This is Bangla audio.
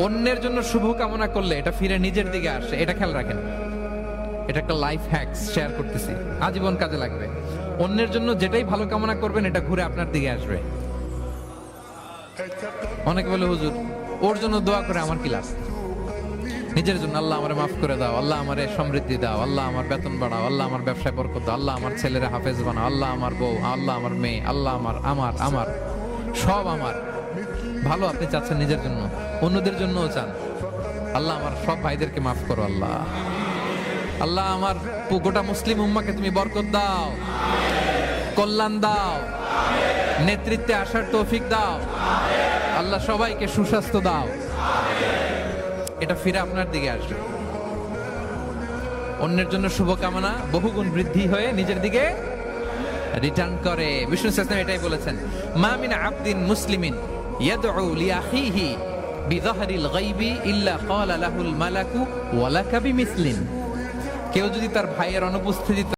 অন্যের জন্য শুভ কামনা করলে এটা ফিরে নিজের দিকে আসে, এটা খেয়াল রাখেন। এটা একটা লাইফ হ্যাকস শেয়ার করতেছি, আজীবন কাজে লাগবে। অন্যের জন্য যেটাই ভালো কামনা করবেন এটা ঘুরে আপনার দিকে আসবে। অনেকে বলে হুজুর ওর জন্য দোয়া করে আমার কি লাভ? নিজের জন্য আল্লাহ আমারে মাফ করে দাও, আল্লাহ আমারে সমৃদ্ধি দাও, আল্লাহ আমার বেতন বাড়াও, আল্লাহ আমার ব্যবসায় বরকত দাও, আল্লাহ আমার ছেলেরা হাফেজ বানাও, আল্লাহ আমার বউ, আল্লাহ আমার মেয়ে, আল্লাহ আমার আমার আমার সব আমার ভালো আপনি চাচ্ছেন নিজের জন্য, অন্যদের জন্যও চান। আল্লাহ আমার সব ভাইদেরকে মাফ করো, আল্লাহ আল্লাহ আমার গোটা মুসলিম উম্মাকে তুমি বরকত দাও, কল্যাণ দাও, নেতৃত্বে আসার তৌফিক দাও, আল্লাহ সবাইকে সুস্বাস্থ্য দাও। এটা ফিরে আপনার দিকে আসবে। অন্যের জন্য শুভকামনা বহুগুণ বৃদ্ধি হয়ে নিজের দিকে রিটার্ন করে। বিষ্ণু সাল্লাল্লাহু এটাই বলেছেন, মা মিন আবদিন মুসলিমিন ইয়াদউ লিআখিহি বিযাহরিল গায়বি ইল্লা ক্বালা লাহুল মালাকু ওয়া লাকা বিমিসলিন। কেউ যদি তার ভাইয়ের অনুপস্থিতিতে